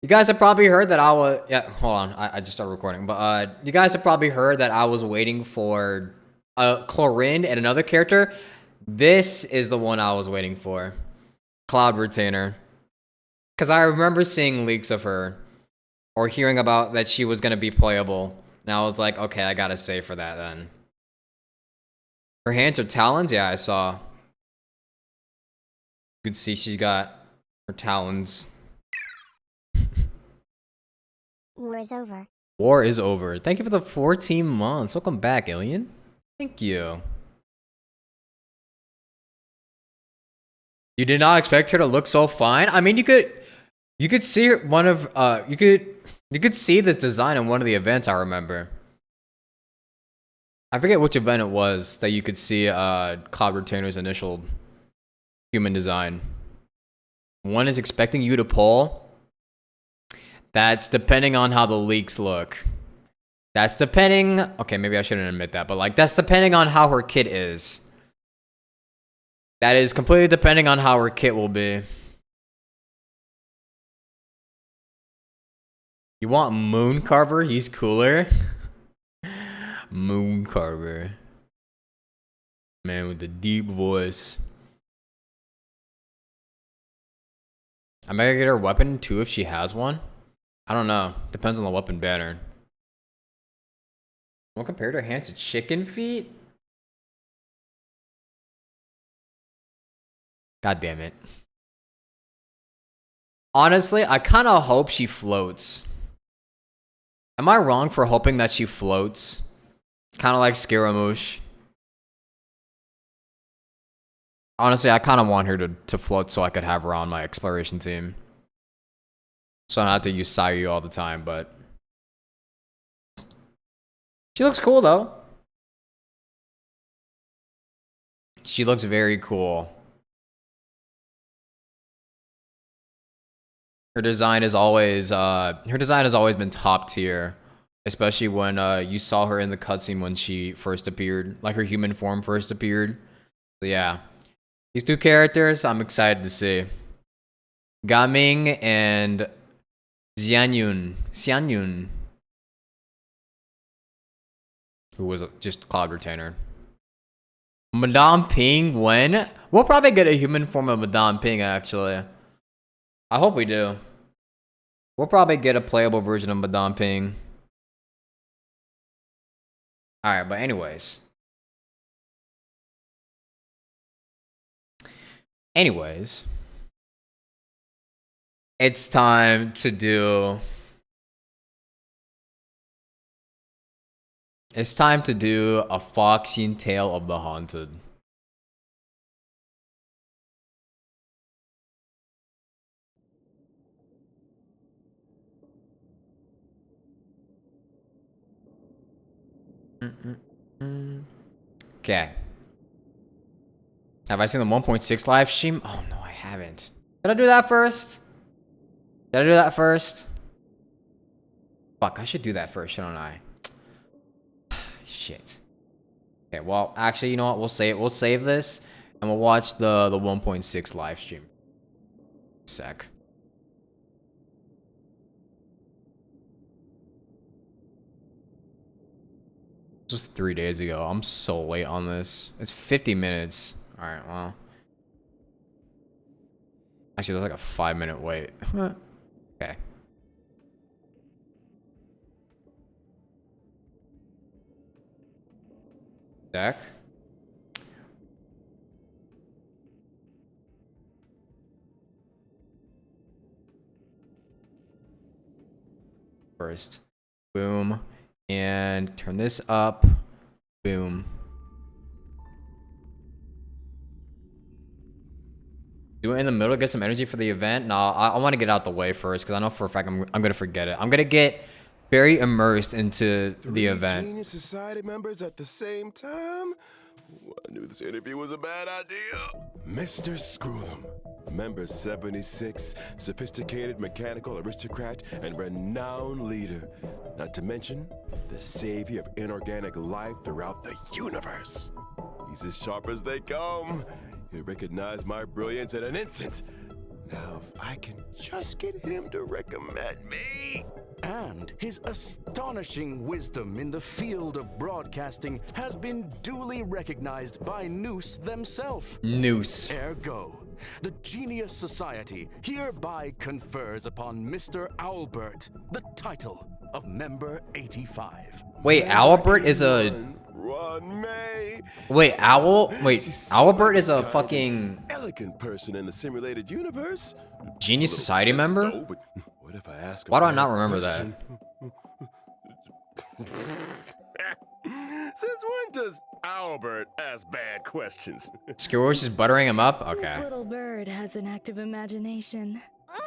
You guys have probably heard that I was... Yeah, hold on. I just started recording. But you guys have probably heard that I was waiting for Chlorine and another character. This is the one I was waiting for. Cloud Retainer. Because I remember seeing leaks of her. Or hearing about that she was going to be playable. And I was like, okay, I gotta save for that then. Her hands are talons? Yeah, I saw. You could see she got her talons. War is over. War is over. Thank you for the 14 months. Welcome back, Alien. Thank you. You did not expect her to look so fine? I mean, you could see her, one of you could see this design in one of the events I remember. I forget which event it was that you could see Cloud Retainer's initial human design. One is expecting you to pull. That's depending on how the leaks look. That's depending... Okay, maybe I shouldn't admit that, but like, that's depending on how her kit is. That is completely depending on how her kit will be. You want Moon Carver? He's cooler. Moon Carver. Man with the deep voice. I might get her weapon too if she has one. I don't know. Depends on the weapon banner. What compared her hands to chicken feet? God damn it. Honestly, I kind of hope she floats. Am I wrong for hoping that she floats? Kind of like Scaramouche. Honestly, I kind of want her to float so I could have her on my exploration team. So I don't have to use Sayu all the time, but... She looks cool, though. She looks very cool. Her design is always been top tier. Especially when you saw her in the cutscene when she first appeared. Like her human form first appeared. So yeah. These two characters, I'm excited to see. Gaming and... Xianyun, who was just Cloud Retainer. Madame Ping, when? We'll probably get a human form of Madame Ping, actually. I hope we do. We'll probably get a playable version of Madame Ping. Alright, but anyways. It's time to do... It's time to do a Foxine Tale of the Haunted. Okay. Have I seen the 1.6 live stream? Oh no, I haven't. Did I do that first? Did I do that first? Fuck, I should do that first, shouldn't I? Shit. Okay, well, actually, you know what? We'll save this, and we'll watch the 1.6 live stream. Sec. This was 3 days ago. I'm so late on this. It's 50 minutes. All right, well. Actually, there's like a 5-minute wait. Okay. Deck. First. Boom. And turn this up. Boom. Do it in the middle, get some energy for the event? No, I want to get out the way first, because I know for a fact I'm going to forget it. I'm going to get very immersed into the event. Genius Society members at the same time? I knew this interview was a bad idea. Mr. Screw'em, member 76, sophisticated mechanical aristocrat and renowned leader. Not to mention, the savior of inorganic life throughout the universe. He's as sharp as they come. He'll recognize my brilliance in an instant. Now, if I can just get him to recommend me. And his astonishing wisdom in the field of broadcasting has been duly recognized by Noose themselves. Noose. Ergo, the Genius Society hereby confers upon Mr. Owlbert the title of Member 85. Wait, Owlbert is a... Ron May. Wait, Owlbert is a fucking... elegant person in the simulated universe. Genius Society member? Though, but what if I ask him Why do I a not remember that? question? Since when does Albert ask bad questions? Skewer's just buttering him up? This Okay. little bird has an active imagination. Ugh!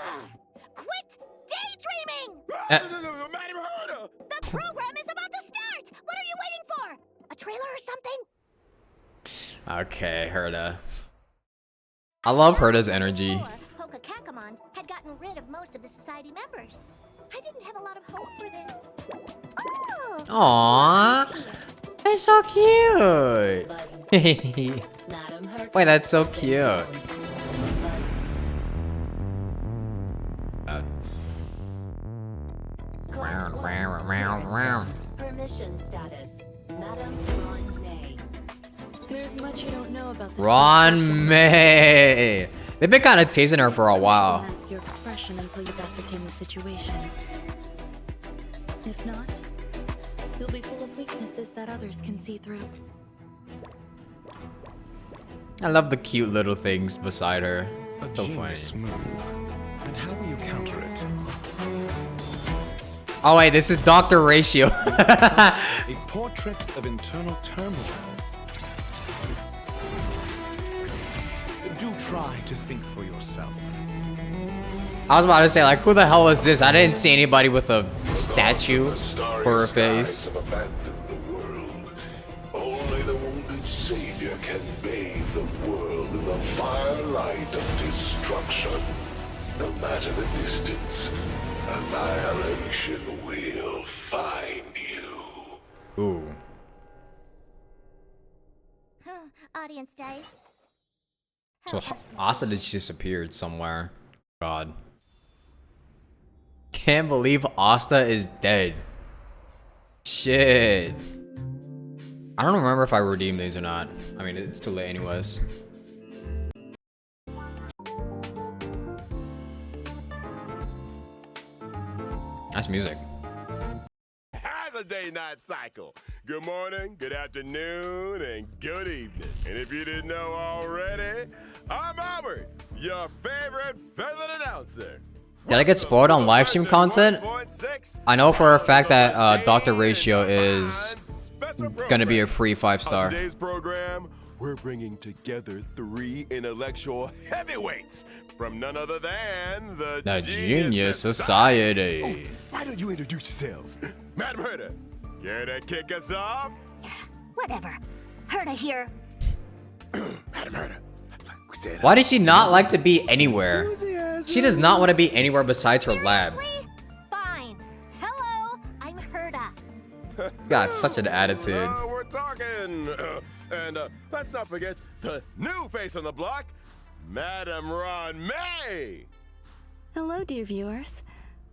Quit daydreaming! Madam Herder! The program is about to start! What are you waiting for? A trailer or something? Okay, Herda. I love Herda's energy. Before, Pokakakamon had gotten rid of most of the society members. I didn't have a lot of hope for this. Oh! Aww. That's so cute. Wait, that's so cute. Permission status. Madam Ron May. There's much you don't know about this. Ron May. They've been kind of teasing her for a while. Mask your expression until you've ascertained the situation. If not, you'll be full of weaknesses that others can see through. I love the cute little things beside her. A So funny. genius move. And how will you counter it? Oh wait, this is Dr. Ratio. A portrait of internal turmoil. Do try to think for yourself. I was about to say, like, who the hell is this? I didn't see anybody with a statue for her face. Have abandoned the world. Only the wounded savior can bathe the world in the firelight of destruction. No matter the distance, annihilation will find you. Ooh. Audience dice. So Asta just disappeared somewhere. God. Can't believe Asta is dead. Shit. I don't remember if I redeemed these or not. I mean, it's too late anyways. Nice music. Has a day-night cycle. Good morning, good afternoon, and good evening. And if you didn't know already, I'm Albert, your favorite feathered announcer. Did I get spoiled on live stream content? I know for a fact that Dr. Ratio is gonna be a free 5-star. On today's program, we're bringing together 3 intellectual heavyweights from none other than the Genius Society. Oh, why don't you introduce yourselves? Madam Herder, care to kick us off? Whatever. Herda here. Madam Herder, we said Why does she not like to be anywhere? She does not want to be anywhere besides her lab. Seriously? Fine. Hello, I'm Herda. Got such an attitude. We're talking. And let's not forget the new face on the block, Madam Ron May. Hello, dear viewers.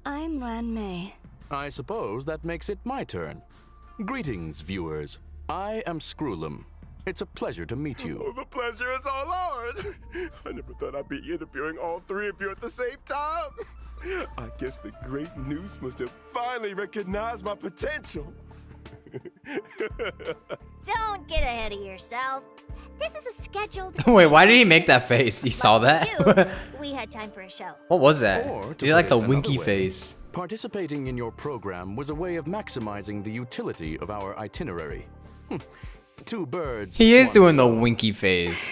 I'm Ran May. I suppose that makes it my turn. Greetings, viewers. I am Screwlum. It's a pleasure to meet you. Oh, the pleasure is all ours. I never thought I'd be interviewing all 3 of you at the same time. I guess the great Noose must have finally recognized my potential. Don't get ahead of yourself. This is a scheduled. Wait, why did he make that face? You saw that? We had time for a show. What was that? Or, to Did he like put the it another winky way, face? Participating in your program was a way of maximizing the utility of our itinerary. 2 birds. He is one doing the stone. winky face.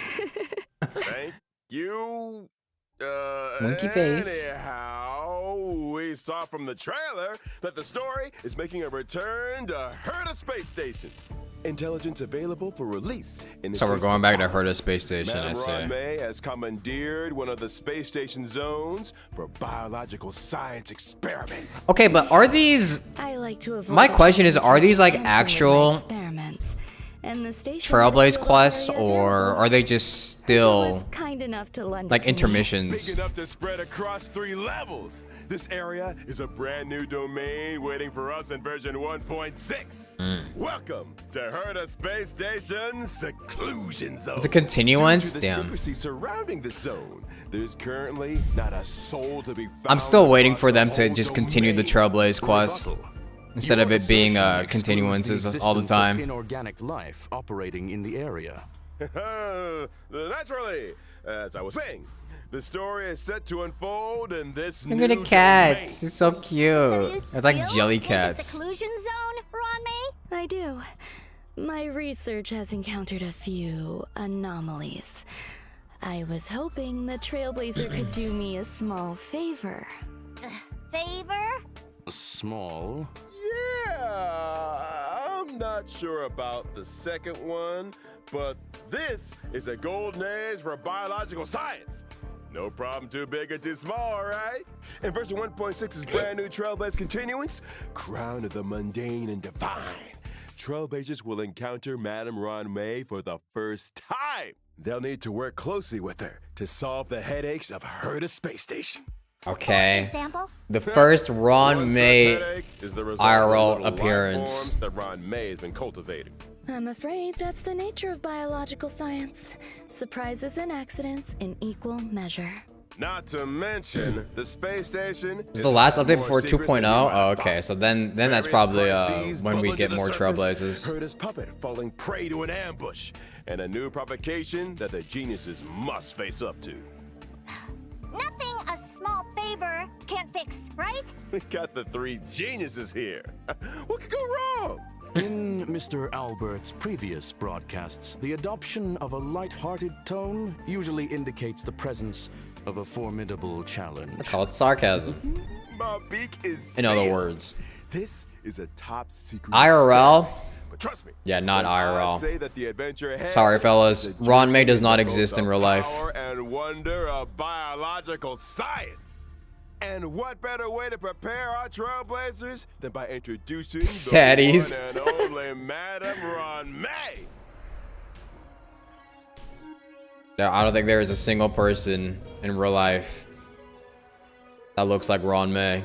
Thank you. Winky face. Anyhow, we saw from the trailer that the story is making a return to Herda Space Station. Intelligence available for release. In the So we're case going of back to Apollo. Herda Space Station, I Madam Ron see. May has commandeered one of the space station zones for biological science experiments. Okay, but are these... I like to avoid. My question is, are these, like, attention with my actual- experiments? and the station Trailblaze is still quests, very or available. are they just Hunter still was kind enough to lend like it to me. intermissions? Big enough to spread across 3 levels. This area is a brand new domain waiting for us in version 1.6. Welcome to Herda Space Station Seclusion Zone. It's a continuance? Due to the Damn. secrecy surrounding the zone, there's currently not a soul to be found. I'm still waiting across for them the to whole just continue the domain. Trailblaze quest instead of Your it being assertion excludes the continuances all the existence of time. inorganic life operating in the area. Naturally, as I was saying, the story is set to unfold in this Look new at the cats. domain. It's so cute. So you It's like still jelly in the cats. seclusion zone, Ron May? I do. My research has encountered a few anomalies. I was hoping the Trailblazer could do me a small favor. Favor? Small. Yeah, I'm not sure about the second one, but this is a golden age for biological science. No problem too big or too small, right? And version 1.6's brand new Trailblaze continuance, Crown of the Mundane and Divine. Trailblazers will encounter Madame Ron May for the first time. They'll need to work closely with her to solve the headaches of Herda Space Station. Okay. Example? The first Ron One such May headache is the result of IRL little life appearance. forms that Ron May has been cultivating. I'm afraid that's the nature of biological science. Surprises and accidents in equal measure. Not to mention, the space station Is the last got update more before secrets 2.0? than you might Oh, have okay. thought. So then that's Various probably crises when we bubble get to the more surface. Trailblazers. Herda's puppet falling prey to an ambush, and a new provocation that the geniuses must face up to. Nothing a small favor can't fix, right? We got the 3 geniuses here. What could go wrong? In Mr. Albert's previous broadcasts, the adoption of a light-hearted tone usually indicates the presence of a formidable challenge. Let's call it sarcasm. My beak is In other sealed. words. This is a top secret IRL? experiment. But trust me. Yeah, not when I IRL. say that the adventure ahead Sorry, fellas. is a Ron May journey does not into both exist in the real life. power and wonder of biological science. And what better way to prepare our trailblazers than by introducing Saddies. the one and only Madame Ron May? I don't think there is a single person in real life that looks like Ron May.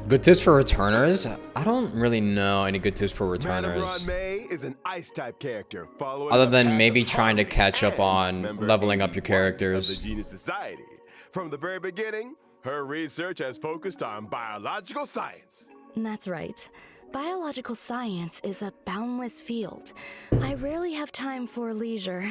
Good tips for returners? I don't really know any good tips for Madame Ron returners. May is an ice-type character following Other the than path maybe of trying to harmony catch up and on member leveling up your 81 characters. of the Genius Society. From the very beginning, her research has focused on biological science. That's right. Biological science is a boundless field. I rarely have time for leisure.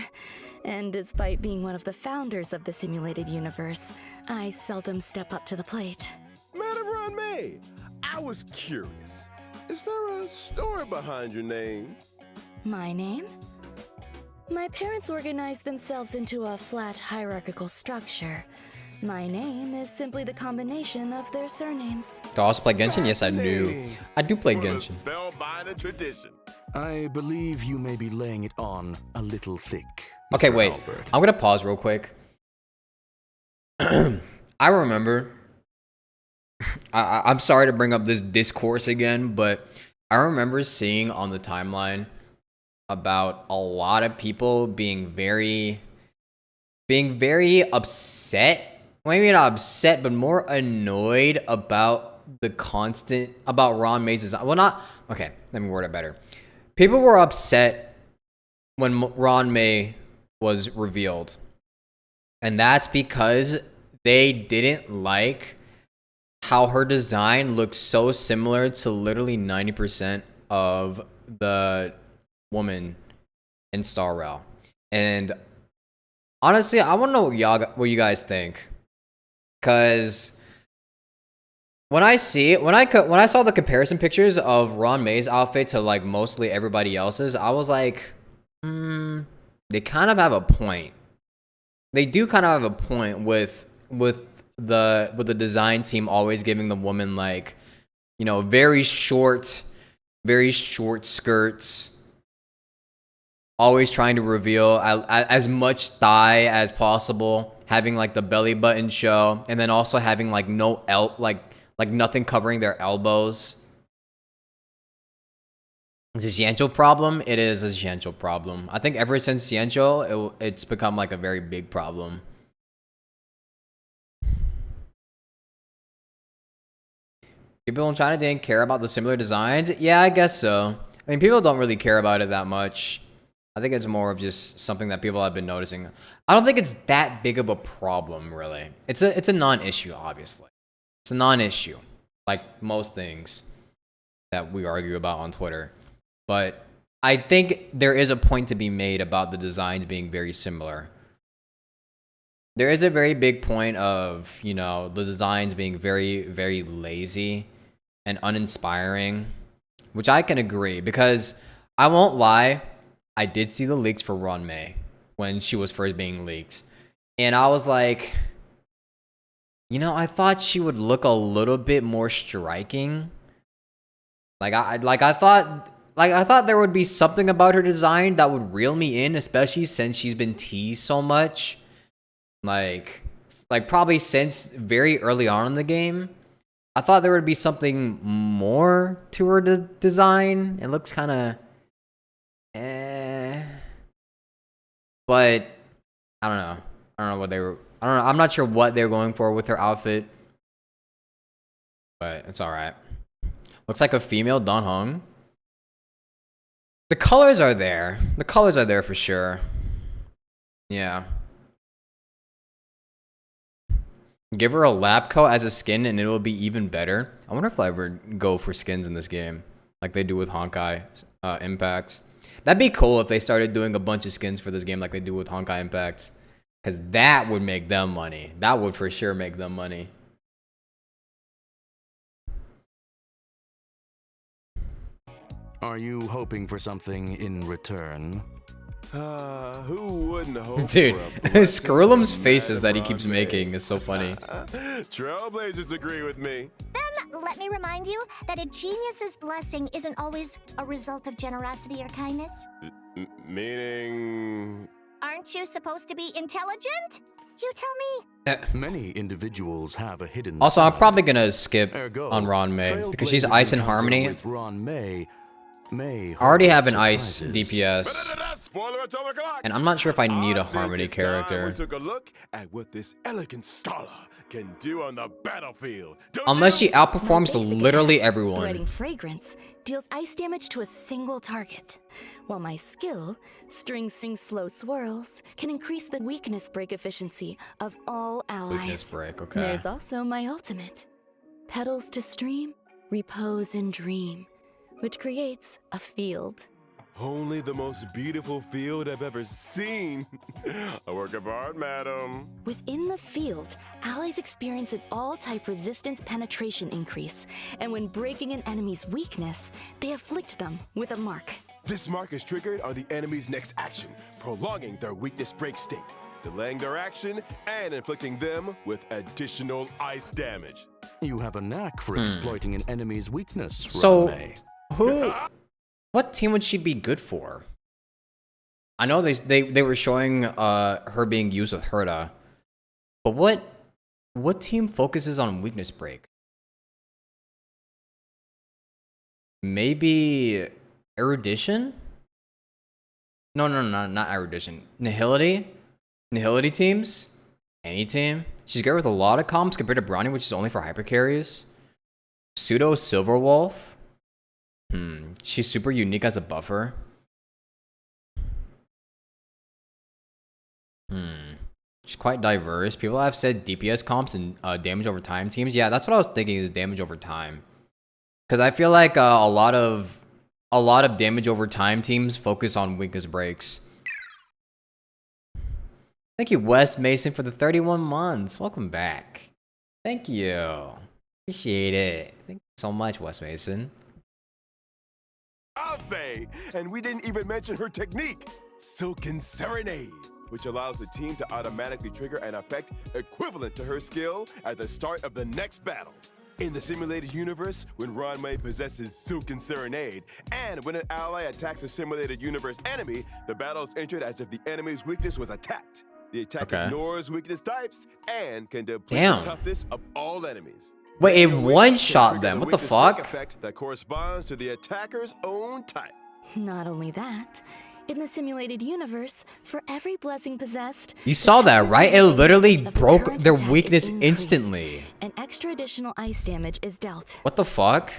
And despite being one of the founders of the simulated universe, I seldom step up to the plate. Madame Ron May, I was curious. Is there a story behind your name? My name? My parents organized themselves into a flat hierarchical structure. My name is simply the combination of their surnames. Do I also play Genshin? Yes, I do. Fascinating. I do play What a Genshin. spellbinding tradition. I believe you may be laying it on a little thick. Okay, Mr. wait. Albert. I'm gonna pause real quick. I remember. I'm sorry to bring up this discourse again, but I remember seeing on the timeline about a lot of people being very upset. Maybe not upset, but more annoyed about about Ron May's design. Well, not okay. Let me word it better. People were upset when Ron May was revealed, and that's because they didn't like how her design looks so similar to literally 90% of the woman in Star Rail. And honestly, I want to know what you guys think, because when I saw the comparison pictures of Ron May's outfit to like mostly everybody else's, I was like, they kind of have a point. They do kind of have a point with the design team always giving the woman like, you know, very short skirts, always trying to reveal as much thigh as possible, having like the belly button show, and then also having like no like nothing covering their elbows. Is a Xianzhou problem? It is a Xianzhou problem. I think ever since Xianzhou, it's become like a very big problem. People in China didn't care about the similar designs? Yeah, I guess so. I mean, people don't really care about it that much. I think it's more of just something that people have been noticing. I don't think it's that big of a problem, really. It's a non-issue, obviously. It's a non-issue, like most things that we argue about on Twitter. But I think there is a point to be made about the designs being very similar. There is a very big point of, you know, the designs being very, very lazy and uninspiring, which I can agree, because I won't lie, I did see the leaks for Ronmei when she was first being leaked. And I was like, you know, I thought she would look a little bit more striking. I thought there would be something about her design that would reel me in, especially since she's been teased so much. Like probably since very early on in the game. I thought there would be something more to her design. It looks kind of but I don't know. I don't know what they were. I don't know. I'm not sure what they're going for with her outfit, but it's all right. Looks like a female Dan Heng. The colors are there. The colors are there for sure. Yeah. Give her a lab coat as a skin and it'll be even better. I wonder if I'll ever go for skins in this game, like they do with Honkai Impact. That'd be cool if they started doing a bunch of skins for this game like they do with Honkai Impact. Because that would make them money. That would for sure make them money. Are you hoping for something in return? Who wouldn't hope? Dude, for a Scrollum's blessing faces from that he keeps Ronmei? making is so funny. Trailblazers agree with me. Then let me remind you that a genius's blessing isn't always a result of generosity or kindness. Meaning... Aren't you supposed to be intelligent? You tell me. Many individuals have a hidden Also, I'm side. probably gonna skip Ergo, on Ronmei because she's Trailblazers Ice and encounter Harmony. with Ronmei may I already hold have an Ice surprises. DPS, Spoiler atomic clock. and I'm not sure if I need a I think Harmony it's time character. We took a look at what this elegant scholar can do on the battlefield. Don't Unless you? she outperforms My basic literally attack, everyone. Threading Fragrance, deals ice damage to a single target, while my skill, String Sing Slow Swirls, can increase the weakness break efficiency of all allies. Weakness break, okay. There's also my ultimate, Petals to Stream, Repose and Dream, which creates a field. Only the most beautiful field I've ever seen. A work of art, madam. Within the field, allies experience an all-type resistance penetration increase, and when breaking an enemy's weakness, they afflict them with a mark. This mark is triggered on the enemy's next action, prolonging their weakness break state, delaying their action, and inflicting them with additional ice damage. You have a knack for exploiting an enemy's weakness, So, Ronmei. what team would she be good for? I know they were showing her being used with Herta, but what team focuses on weakness break? Maybe Erudition? No, not Erudition. Nihility teams? Any team? She's good with a lot of comps compared to Brownie, which is only for hyper carries. Pseudo Silverwolf? She's super unique as a buffer. She's quite diverse. People have said DPS comps and damage over time teams. Yeah, that's what I was thinking is damage over time. Because I feel like a lot of damage over time teams focus on weakness breaks. Thank you, West Mason, for the 31 months. Welcome back. Thank you. Appreciate it. Thank you so much, West Mason. I'll say, and we didn't even mention her technique, Silken Serenade, which allows the team to automatically trigger an effect equivalent to her skill at the start of the next battle. In the simulated universe, when Ranmei possesses Silken Serenade, and when an ally attacks a simulated universe enemy, the battle is entered as if the enemy's weakness was attacked. The attack ignores weakness types and can deplete the toughness of all enemies. Wait, it one-shot them. What the fuck? Effect that corresponds to the attacker's own type. Not only that, in the simulated universe, for every blessing possessed, You saw that, right? It literally broke their weakness instantly. An extra additional ice damage is dealt. What the fuck?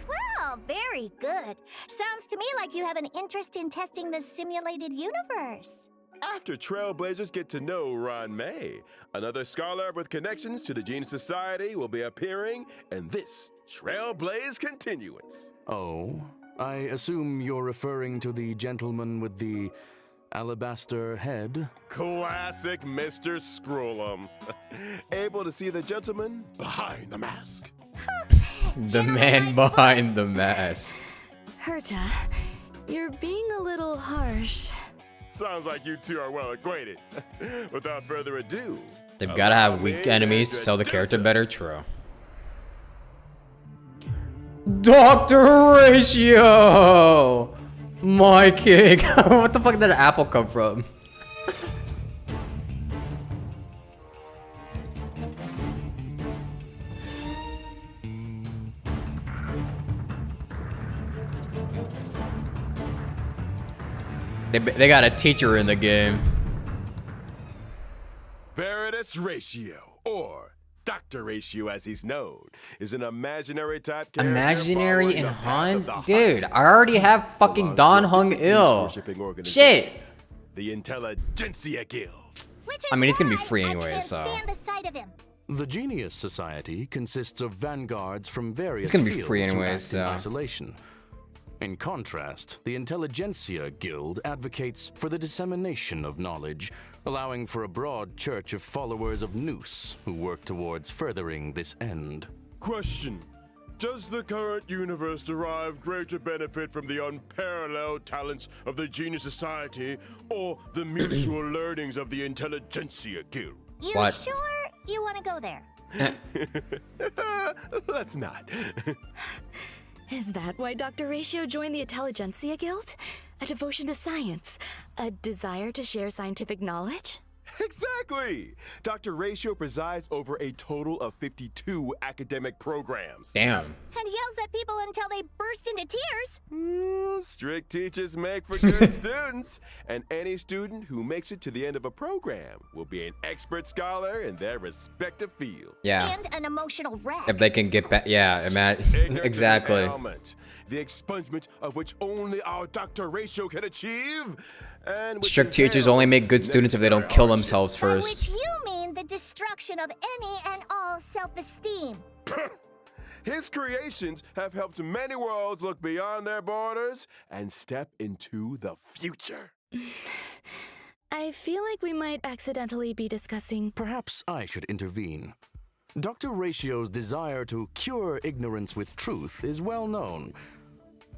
Well, very good. Sounds to me like you have an interest in testing the simulated universe. After Trailblazers get to know Ranmei, another scholar with connections to the Genius Society will be appearing in this Trailblaze Continuance. Oh, I assume you're referring to the gentleman with the alabaster head? Classic Mr. Scrollum. Able to see the gentleman behind the mask. The man behind the mask. Herta, you're being a little harsh. Sounds like you two are well acquainted. Without further ado, They've gotta have weak enemies to sell the character better. True. Dr. Ratio! My king. What the fuck did that apple come from? They got a teacher in the game. Veritas Ratio, or Dr. Ratio as he's known, is an imaginary type character. Imaginary and Hans? Dude, I already have fucking Don Hung Il. Shit. The Intelligentsia Guild. I mean, he's gonna be free anyway, so. Stand the sight of him. The Genius Society consists of vanguards from various It's gonna be fields free who anyway, act in so. isolation. In contrast, the Intelligentsia Guild advocates for the dissemination of knowledge, allowing for a broad church of followers of Nous who work towards furthering this end. Question. Does the current universe derive greater benefit from the unparalleled talents of the Genius Society or the mutual learnings of the Intelligentsia Guild? You What? sure you want to go there? Let's not. Is that why Dr. Ratio joined the Intelligentsia Guild? A devotion to science? A desire to share scientific knowledge? Exactly! Dr. Ratio presides over a total of 52 academic programs. Damn. And yells at people until they burst into tears. Strict teachers make for good students, and any student who makes it to the end of a program will be an expert scholar in their respective field. Yeah. And an emotional wreck. If they can get back, yeah, exactly. Ailment, the expungement of which only our Dr. Ratio can achieve. And which Strict teachers entails only make good students if they don't necessary kill hardship. themselves By which first. you mean the destruction of any and all self-esteem. His creations have helped many worlds look beyond their borders and step into the future. I feel like we might accidentally be discussing. Perhaps I should intervene. Dr. Ratio's desire to cure ignorance with truth is well known.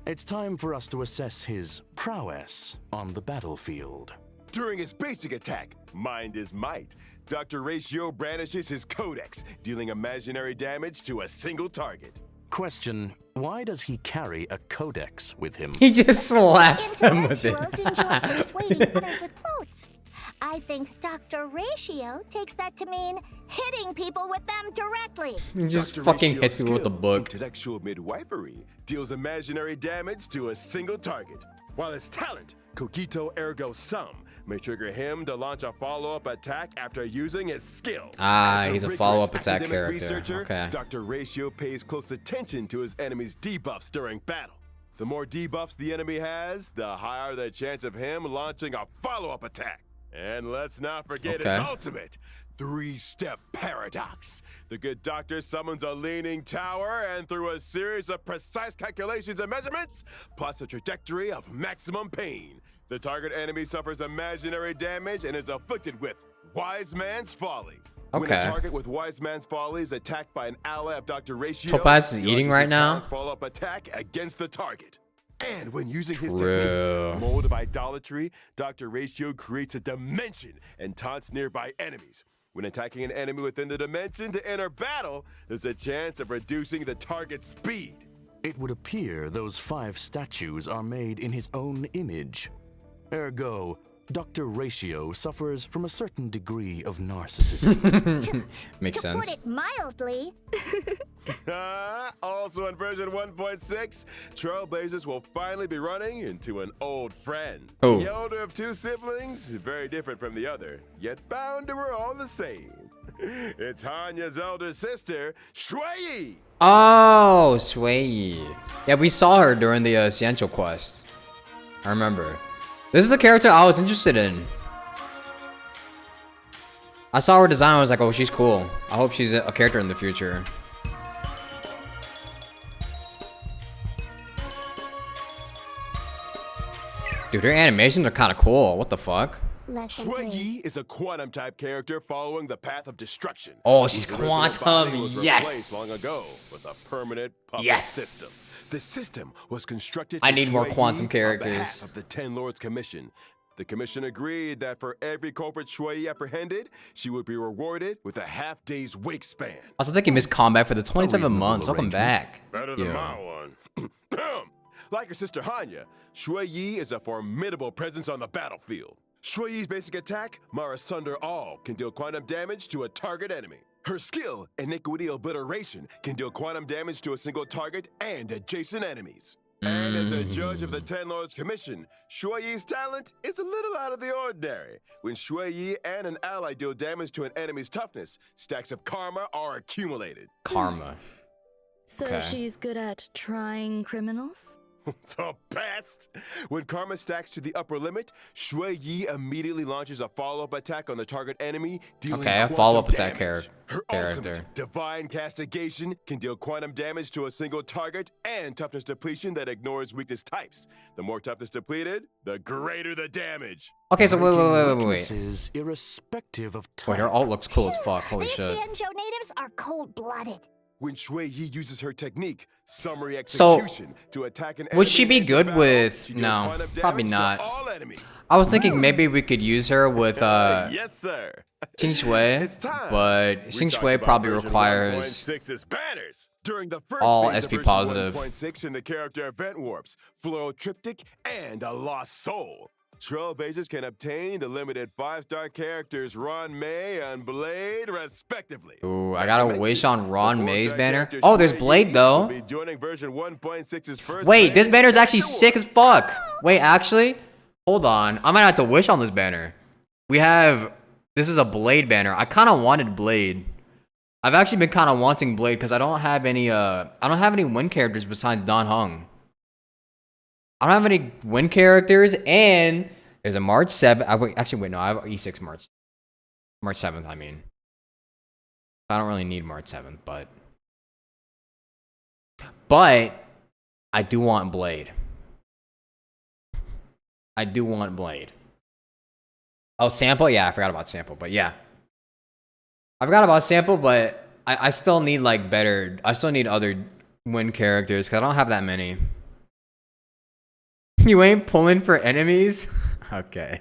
It's time for us to assess his prowess on the battlefield. During his basic attack, Mind is Might, Dr. Ratio brandishes his codex, dealing imaginary damage to a single target. Question, why does he carry a codex with him? He just slaps them with it. Intellectuals enjoy persuading others with quotes. I think Dr. Ratio takes that to mean hitting people with them directly. He just Dr. fucking Ratio's hits me with a skill, book. Intellectual midwifery deals imaginary damage to a single target, while his talent, Cogito Ergo Sum, may trigger him to launch a follow-up attack after using his skill. Ah, As he's a rigorous follow-up attack academic character. researcher, Okay. Dr. Ratio pays close attention to his enemy's debuffs during battle. The more debuffs the enemy has, the higher the chance of him launching a follow-up attack. And let's not forget his ultimate, 3-step paradox. The good doctor summons a leaning tower, and through a series of precise calculations and measurements, plots a trajectory of maximum pain. The target enemy suffers imaginary damage and is afflicted with Wise Man's Folly. When a Okay. target with Wise Man's Folly is attacked by an ally of Dr. Ratio, Topaz is he eating launches right his now? talent's follow-up attack against the target. And when using his True. technique, Mold of Idolatry, Dr. Ratio creates a dimension and taunts nearby enemies. When attacking an enemy within the dimension to enter battle, there's a chance of reducing the target's speed. It would appear those 5 statues are made in his own image. Ergo, Dr. Ratio suffers from a certain degree of narcissism. Makes To sense. put it mildly, Also in version 1.6, Trailblazers will finally be running into an old friend. Oh. The elder of 2 siblings, very different from the other, yet bound to her all the same. It's Hanya's elder sister, Shui! Oh, Sui. Yeah, we saw her during the Essential quest. I remember. This is the character I was interested in. I saw her design, I was like, oh, she's cool. I hope she's a character in the future. Dude, her animations are kind of cool. What the fuck? less than Shui 3. Yi is a quantum type character following the path of destruction. Oh, she's whose original body quantum. was Yes. replaced long ago with a permanent puppet Yes. system. The system was constructed I for need more Shui quantum Yi characters. on behalf of the Ten Lords Commission. The commission agreed that for every culprit Shui Yi apprehended, she would be rewarded with a half-day's wake span. Also thank you, Miss Combat, for the 27 reasonable months. Welcome arrangement. back. Better than Yo. my one. Like her sister Hanya, Shui Yi is a formidable presence on the battlefield. Shui Yi's basic attack, Mara Sunder All, can deal quantum damage to a target enemy. Her skill, Iniquity Obliteration, can deal quantum damage to a single target and adjacent enemies. And as a judge of the Ten Lords Commission, Shui Yi's talent is a little out of the ordinary. When Shui Yi and an ally deal damage to an enemy's toughness, stacks of karma are accumulated. Karma. So Okay. she's good at trying criminals? The best! When karma stacks to the upper limit, Shui Yi immediately launches a follow-up attack on the target enemy, dealing Okay, a quantum follow-up attack damage. Her character. ultimate, Divine Castigation, can deal quantum damage to a single target and toughness depletion that ignores weakness types. The more toughness depleted, the greater the damage. Okay, so wait. Weaknesses irrespective of type. Wait, her ult looks cool as fuck. Holy These shit. Sanjo natives are cold-blooded. When Shui Yi uses her technique, Summary So, Execution, to attack an would she enemy be in good battle, with- she deals no, quantum probably damage to not. all enemies. I was thinking maybe we could use her with Yes, sir. Xing Shui, It's time. but We Xing talked Shui about probably version requires 1.6's banners. During the first all phase of SP version positive. 1.6 in the character event warps, Floral Triptych, and a Lost Soul. Trailblazers can obtain the limited 5-star characters Ron May and Blade, respectively. Ooh, I Not gotta to wish mention, on Ron the May's 4-star banner. character Oh, there's Shui Blade Yi though. will be joining version 1.6's first Wait, phase this banner's of actually the sick as warp. fuck. Wait, actually, hold on. I might have to wish on this banner. This is a Blade banner. I kind of wanted Blade. I've actually been kind of wanting Blade because I don't have any win characters besides Don Hung. I don't have any win characters, and there's a March 7th. Actually, wait, no, I have E6 March 7th, I mean. I don't really need March 7th, but I do want Blade. I do want Blade. Oh, Sample? Yeah, I forgot about Sample, but yeah. I forgot about Sample, but I still need like better. I still need other win characters because I don't have that many. You ain't pulling for enemies? Okay.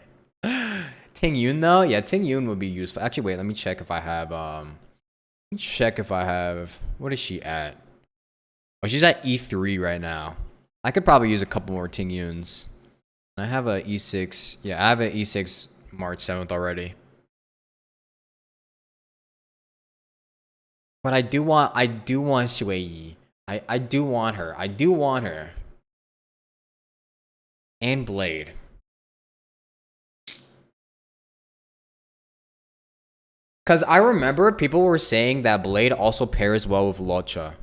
Ting Yun though? Yeah, Ting Yun would be useful. Actually, wait, let me check if I have what is she at? Oh, she's at E3 right now. I could probably use a couple more Ting Yuns. I have a E6. Yeah, I have an E6 March 7th already. But I do want Shui Yi. I do want her. I do want her. And Blade. Because I remember people were saying that Blade also pairs well with Locha.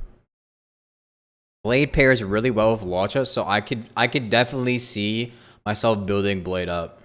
Blade pairs really well with Locha, so I could definitely see myself building Blade up.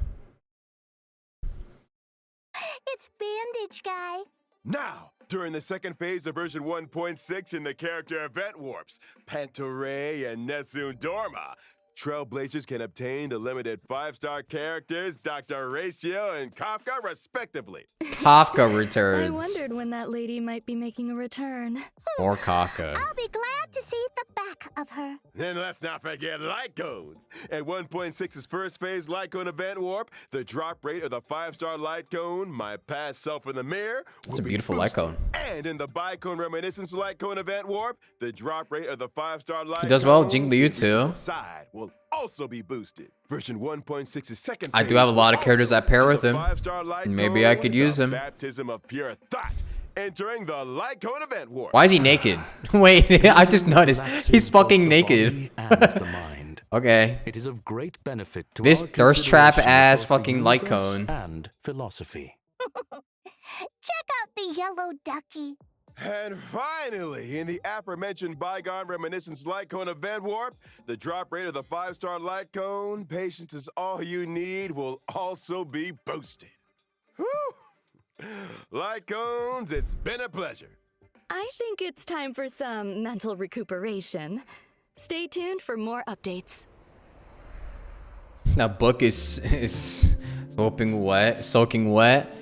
It's Bandage Guy. Now, during the second phase of version 1.6 in the character event warps, Pantoray and Nezun Dorma, Trailblazers can obtain the limited 5-star characters Dr. Ratio and Kafka, respectively. Kafka I returns. wondered when that lady might be making a return. Or Kafka. I'll be glad to see the back of her. Then let's not forget light cones. At 1.6's first phase light cone event warp, the drop rate of the 5-star light cone, my past self in the mirror, That's a will be beautiful light boosted. cone. And in the bicone reminiscence light cone event warp, the drop rate of the 5-star light He does well, cone, Jing Liu the original too. side will also be boosted. Version 1.6's second I do phase have a will lot of characters also that pair feature with the him. 5-star light Maybe I cone, could the use him. Baptism of pure thought. Entering the light cone event warp. Why is he naked? Wait, I just noticed. Relaxes He's both fucking the naked. body and the mind. Okay. It is of great benefit to This our thirst trap consideration of ass both the fucking light universe cone. and philosophy. Check out the yellow ducky. And finally, in the aforementioned bygone reminiscence light cone event warp, the drop rate of the 5-star light cone, patience is all you need, will also be boosted. Whew. Light cones, it's been a pleasure. I think it's time for some mental recuperation. Stay tuned for more updates. That book is soaking wet.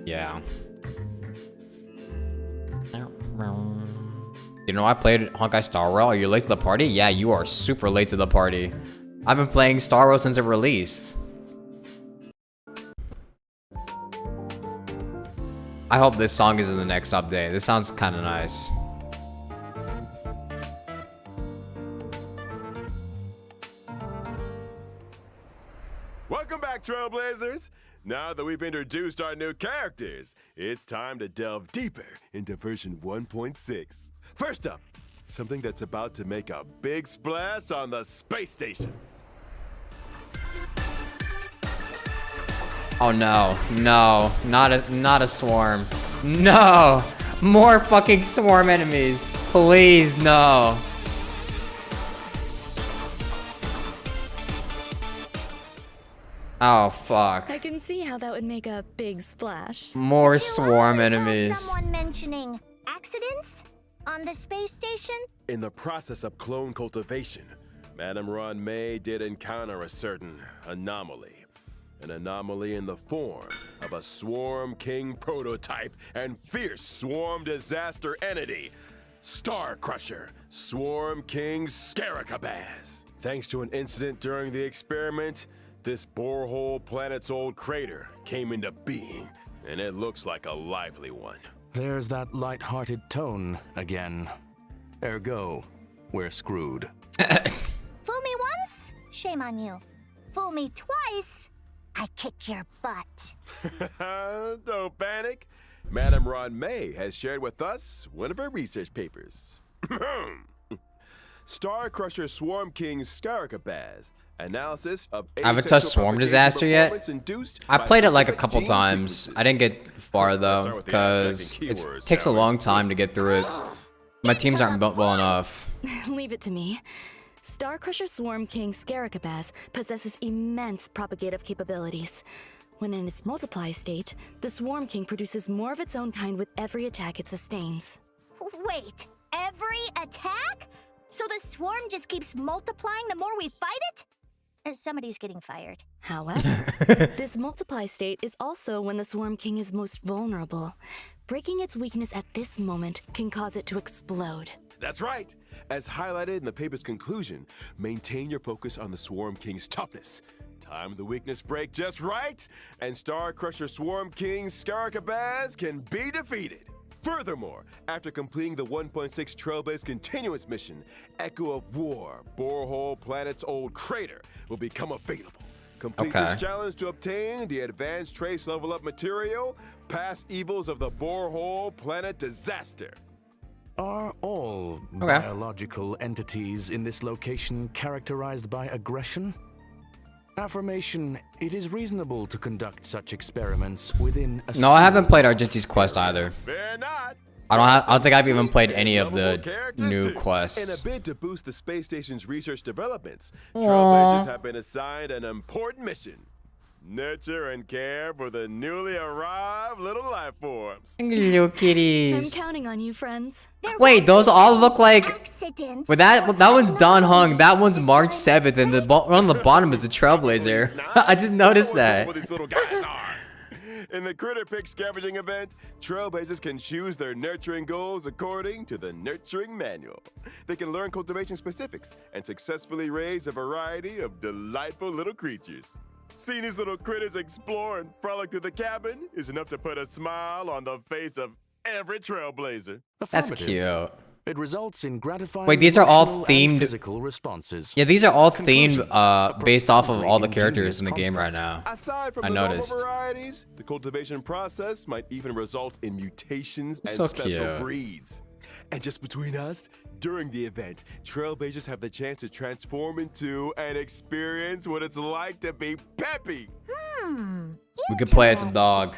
Yeah. You know, I played Honkai Star Rail. Are you late to the party? Yeah, you are super late to the party. I've been playing Star Rail since it released. I hope this song is in the next update. This sounds kind of nice. Welcome back, Trailblazers! Now that we've introduced our new characters, it's time to delve deeper into version 1.6. First up, something that's about to make a big splash on the space station. Oh no, no, not a swarm. No, more fucking swarm enemies. Please, no. Oh fuck. I can see how that would make a big splash. More Do swarm I recall enemies. Someone mentioning accidents on the space station? In the process of clone cultivation, Madame Ron May did encounter a certain anomaly. An anomaly in the form of a Swarm King prototype and fierce swarm disaster entity, Star Crusher, Swarm King Scaricabaz. Thanks to an incident during the experiment, this borehole planet's old crater came into being, and it looks like a lively one. There's that light-hearted tone again. Ergo, we're screwed. Fool me once, shame on you. Fool me twice, I kick your butt. Don't panic. Madame Ron May has shared with us one of her research papers. Star Crusher Swarm King Scaricabaz. Analysis of I haven't touched asexual Swarm propagation Disaster yet. performance induced I by played it like a specific couple gene times. sequences. I didn't get far Let's though, start with the because abstracting it keywords, takes a shall we? long time to get through it. My teams aren't built well enough. Leave it to me. Star Crusher Swarm King Scaricabaz possesses immense propagative capabilities. When in its multiply state, the Swarm King produces more of its own kind with every attack it sustains. Wait, every attack? So the swarm just keeps multiplying the more we fight it? Somebody's getting fired. However, this multiply state is also when the Swarm King is most vulnerable. Breaking its weakness at this moment can cause it to explode. That's right. As highlighted in the paper's conclusion, maintain your focus on the Swarm King's toughness. Time the weakness break just right, and Star Crusher Swarm King Scaricabaz can be defeated. Furthermore, after completing the 1.6 Trailblaze continuous mission, Echo of War, Borehole Planet's old crater, will become available. Complete Okay. this challenge to obtain the advanced trace level up material, Past Evils of the Borehole Planet Disaster. Are all biological entities in this location characterized by aggression? Affirmation, it is reasonable to conduct such experiments within a No, I haven't played Argenti's quest either. Fear not. I don't think I've even played any of Lovable the characters new too. In a quests. bid to boost the space station's research developments, Trailblazers have been assigned an important mission. nurture and care for the newly arrived little life forms. Little I'm kitties. counting on you, friends. There Wait, won't those be all any look like. accidents. But that one's Don Hung. That one's March 7th, and the one on the bottom is a Trailblazer. I just noticed that. What these little guys are. In the Critter Pick scavenging event, Trailblazers can choose their nurturing goals according to the Nurturing Manual. They can learn cultivation specifics and successfully raise a variety of delightful little creatures. Seeing these little critters explore and frolic through the cabin is enough to put a smile on the face of every Trailblazer. That's Affirmative. cute. It results in gratifying Wait, these are all emotional and themed- physical responses. Yeah, these are all Conclusion. themed based off of all the Appropriate characters in the ingenious game right construct. now. Aside from I the noticed. normal varieties, the cultivation process might even result in mutations and So special cute. breeds. And just between us, during the event, Trailblazers have the chance to transform into and experience what it's like to be Peppy. We could play as a dog.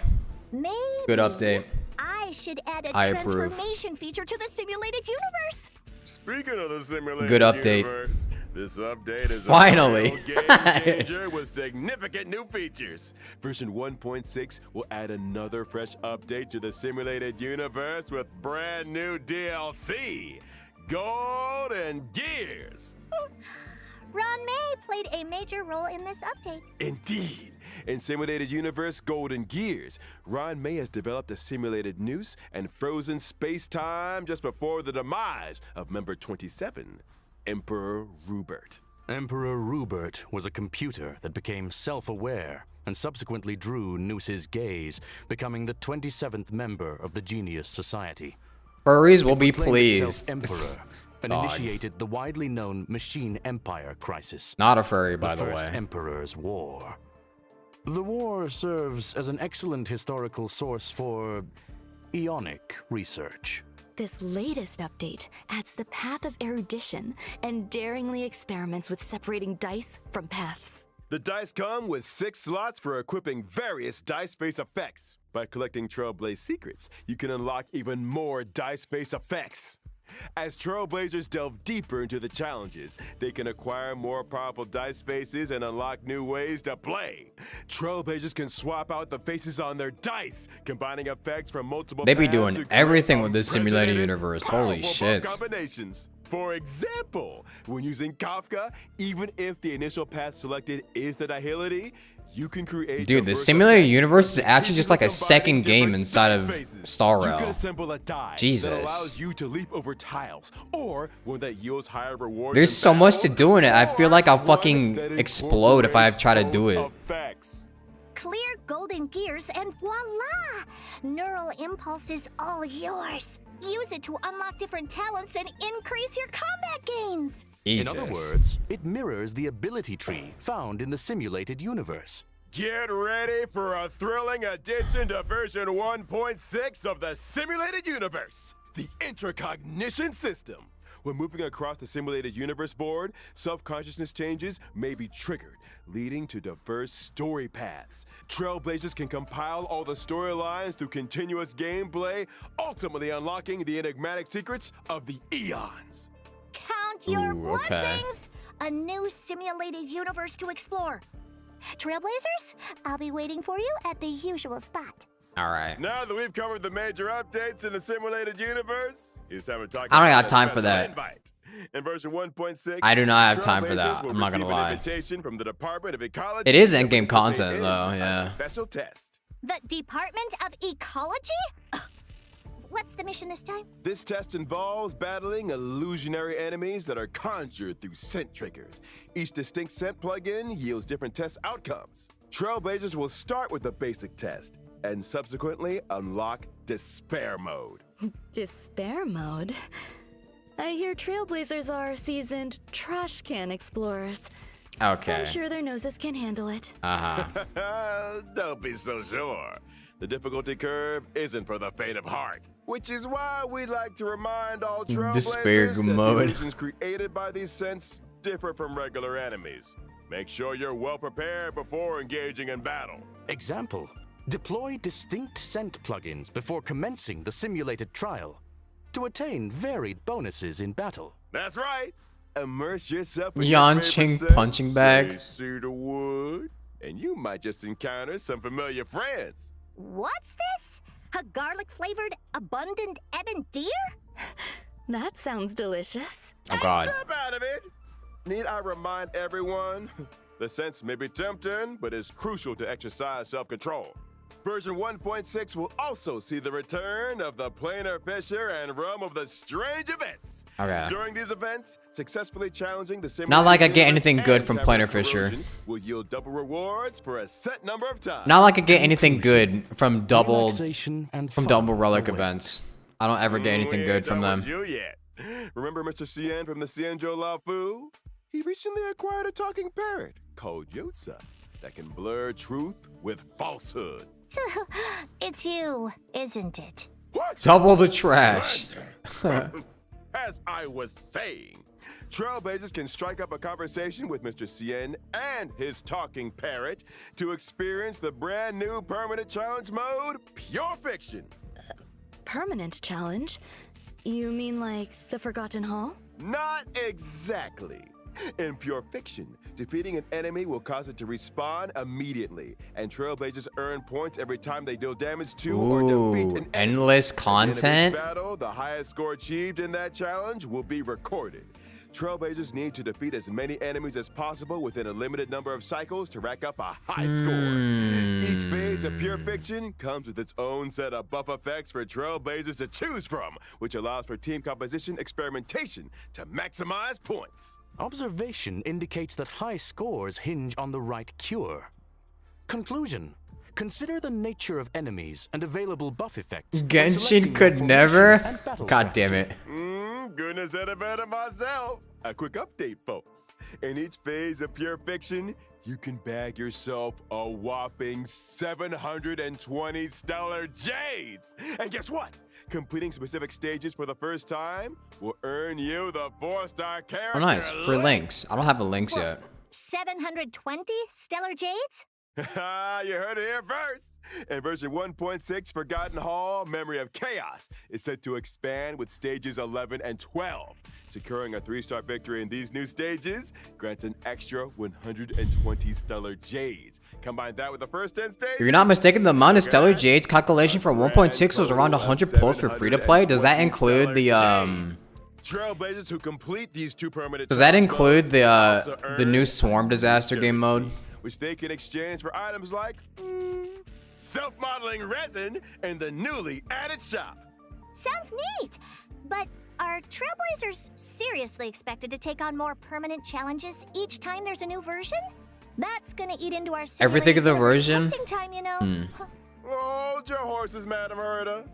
Maybe Good update. I should add a I approve. transformation feature to the simulated universe. Speaking of the simulated Good update. universe, this update is Finally. a real game changer with significant new features. Version 1.6 will add another fresh update to the simulated universe with brand new DLC, Gold and Gears. Ron May played a major role in this update. Indeed. In Simulated Universe Golden Gears, Ron May has developed a simulated noose and frozen space-time just before the demise of member 27, Emperor Rupert. Emperor Rupert was a computer that became self-aware and subsequently drew Noose's gaze, becoming the 27th member of the Genius Society. Furries will be Proclaimed itself pleased. Emperor and Dog. initiated the widely known Machine Empire crisis. Not a furry, by the First way. Emperor's War. The war serves as an excellent historical source for Ionic research. This latest update adds the path of erudition and daringly experiments with separating dice from paths. The dice come with 6 slots for equipping various dice face effects. By collecting Trailblaze secrets, you can unlock even more dice face effects. As Trailblazers delve deeper into the challenges, they can acquire more powerful dice faces and unlock new ways to play. Trailblazers can swap out the faces on their dice, combining effects from multiple They be paths doing to create everything with this simulated unprecedented, universe. Holy powerful shit. combinations. For example, when using Kafka, even if the initial path selected is the Nihility, you can create Dude, the diverse simulated effects universe is actually just like a combining second game different inside dice of faces. Star You Rail. can assemble a die Jesus. that allows you to leap over tiles, or one that yields higher rewards. There's in so much to battles, do in it. I feel like I'll or fucking one that explode if I incorporates try to do both it. effects. Clear golden gears and voila! Neural impulse is all yours. Use it to unlock different talents and increase your combat gains. Jesus. In other words, it mirrors the ability tree found in the simulated universe. Get ready for a thrilling addition to version 1.6 of the simulated universe, the intracognition system. When moving across the simulated universe board, self-consciousness changes may be triggered, leading to diverse story paths. Trailblazers can compile all the storylines through continuous gameplay, ultimately unlocking the enigmatic secrets of the eons. Count your Ooh, okay. blessings! A new simulated universe to explore. Trailblazers, I'll be waiting for you at the usual spot. All right. Now that we've covered the major updates in the simulated universe, it's time to talk I don't about got time a for special that. invite. In version 1.6, I do not have time for Trailblazers that. will I'm not gonna receive an lie. invitation from the Department of Ecology It is to endgame participate content, in though, a yeah. special test. The Department of Ecology? Ugh. What's the mission this time? This test involves battling illusionary enemies that are conjured through scent triggers. Each distinct scent plugin yields different test outcomes. Trailblazers will start with the basic test and subsequently unlock Despair Mode. Despair mode? I hear Trailblazers are seasoned trash can explorers. Okay. I'm sure their noses can handle it. Uh-huh. Don't be so sure. The difficulty curve isn't for the faint of heart, which is why we like to remind all Despair Trailblazers that the mode. illusions created by these scents differ from regular enemies. Make sure you're well prepared before engaging in battle. Example, deploy distinct scent plugins before commencing the simulated trial to attain varied bonuses in battle. That's right. Immerse yourself in Yan your favorite Ching scent. punching bag. Say cedarwood, And you might just encounter some familiar friends. What's this? A garlic-flavored, abundant ebon deer? That sounds delicious. Oh God. Snap out of it! Need I remind everyone? The sense may be tempting, but it's crucial to exercise self-control. Version 1.6 will also see the return of the planar fisher and realm of the strange events. Okay. During these events, successfully challenging the Not like I get universe anything good and from cabinet Planar Fisher. corrosion will yield double rewards for a set number of times. Not like I get anything good from double Relaxation and fun relic await. events. I don't ever get anything good from them. You yet. Remember Mr. Cien from the Cienjo Lao Fu? He recently acquired a talking parrot called Yotza that can blur truth with falsehood. It's you, isn't it? What? Double the trash. As I was saying, Trailblazers can strike up a conversation with Mr. Cien and his talking parrot to experience the brand new permanent challenge mode, Pure Fiction. Permanent challenge? You mean like the Forgotten Hall? Not exactly. In Pure Fiction, defeating an enemy will cause it to respawn immediately, and Trailblazers earn points every time they deal damage to or defeat Ooh, an enemy. endless At the end of each content? battle, the highest score achieved in that challenge will be recorded. Trailblazers need to defeat as many enemies as possible within a limited number of cycles to rack up a high score. Each phase of Pure Fiction comes with its own set of buff effects for Trailblazers to choose from, which allows for team composition experimentation to maximize points. Observation indicates that high scores hinge on the right cure. Conclusion. Consider the nature of enemies and available buff effects. when selecting Genshin your could formation never. and battle God damn strategy. it. Goodness said it better myself. A quick update, folks. In each phase of Pure Fiction, you can bag yourself a whopping 720 stellar jades. And guess what? Completing specific stages for the first time will earn you the 4-star character. Oh, nice. For links. I don't have the links yet. 720 stellar jades? You heard it here first. In version 1.6, Forgotten Hall, Memory of Chaos is set to expand with stages 11 and 12. Securing a 3-star victory in these new stages grants an extra 120 stellar jades. Combine that with the first 10 stages. If you're not mistaken, the amount of stellar jades calculation for 1.6 was around 100 plus for free to play. Does that include the Trailblazers who complete these two permanent Does that challenge include modes also the new earn Swarm Disaster game mode? which they can exchange for items like self-modeling resin in the newly added shop. Sounds neat. But are Trailblazers seriously expected to take on more permanent challenges each time there's a new version? That's gonna eat into our Everything in the simulated version? testing time, you know. Hold your horses, Madam Herda.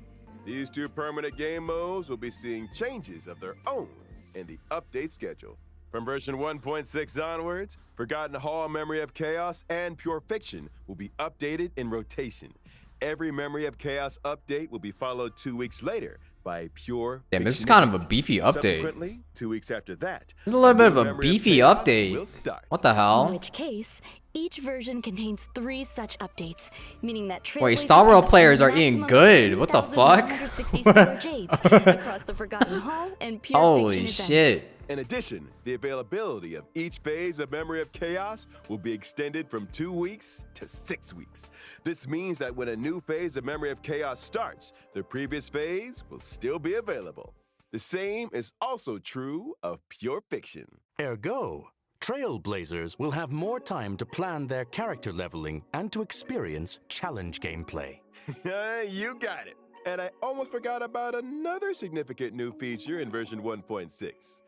These two permanent game modes will be seeing changes of their own in the update schedule. From version 1.6 onwards, Forgotten Hall, Memory of Chaos, and Pure Fiction will be updated in rotation. Every Memory of Chaos update will be followed 2 weeks later by Pure Damn, this is Fiction kind of a event. beefy update. Subsequently, 2 weeks after that, This is a little bit of new a Memory beefy Chaos update. will start. What the In hell? which case, each version contains 3 such updates, meaning that Wait, Trailblazers Star World can players are obtain eating maximum good. What the fuck? 2,160 stellar jades across the Forgotten Hall and Pure Holy Fiction shit. events. In addition, the availability of each phase of Memory of Chaos will be extended from 2 weeks to 6 weeks. This means that when a new phase of Memory of Chaos starts, the previous phase will still be available. The same is also true of Pure Fiction. Ergo, Trailblazers will have more time to plan their character leveling and to experience challenge gameplay. You got it. And I almost forgot about another significant new feature in version 1.6.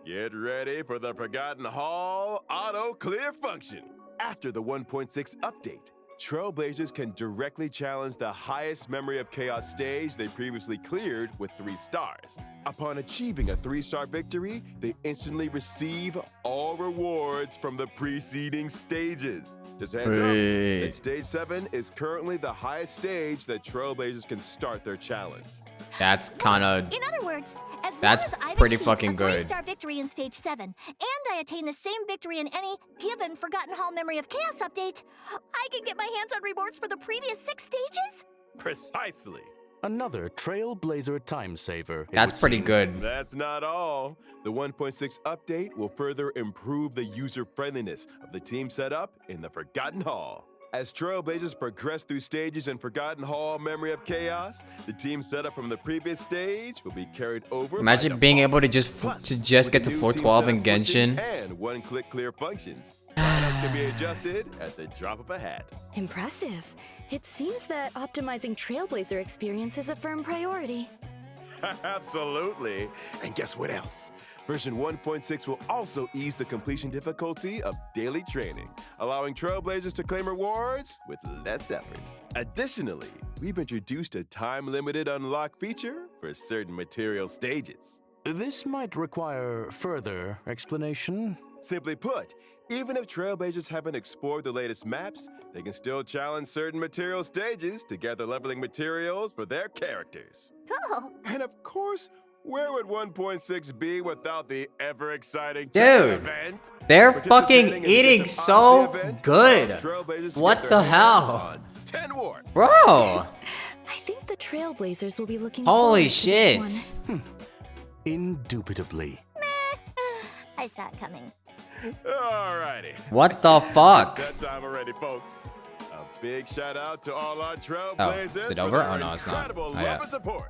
Get ready for the Forgotten Hall auto clear function. After the 1.6 update, Trailblazers can directly challenge the highest Memory of Chaos stage they previously cleared with 3 stars. Upon achieving a 3-star victory, they instantly receive all rewards from the preceding stages. Just a heads up, Wait. that stage 7 is currently the highest stage that Trailblazers can start their challenge. That's kind of. In other words, as That's long as I've pretty achieved fucking a good. 3-star victory in stage 7, and I attain the same victory in any given Forgotten Hall Memory of Chaos update, I can get my hands on rewards for the previous 6 stages? Precisely. Another trailblazer time saver. That's pretty good. That's not all. The 1.6 update will further improve the user-friendliness of the team setup in the Forgotten Hall. As Trailblazers progress through stages in Forgotten Hall Memory of Chaos, the team setup from the previous stage will be carried over. Imagine being able to just get to with the new floor team 12 in setup switching Genshin. and one-click clear functions. Lineups can be adjusted at the drop of a hat. Impressive. It seems that optimizing Trailblazer experience is a firm priority. Absolutely. And guess what else? Version 1.6 will also ease the completion difficulty of daily training, allowing Trailblazers to claim rewards with less effort. Additionally, we've introduced a time-limited unlock feature for certain material stages. This might require further explanation. Simply put, even if Trailblazers haven't explored the latest maps, they can still challenge certain material stages to gather leveling materials for their characters. Oh, And of course, where would 1.6 be without the ever-exciting Dude, event? they're Participating fucking in the eating Distant so Odyssey event good. allows Trailblazers to What get the their hands hell? on 10 warps. Bro, I think the Trailblazers will be looking holy forward to shit. this one. Indubitably. I saw it coming. Alrighty. What the fuck? It's that time already, folks. A big shout out to all our Trailblazers is it for over? their Oh, no, it's not. incredible Oh, love yeah. and support.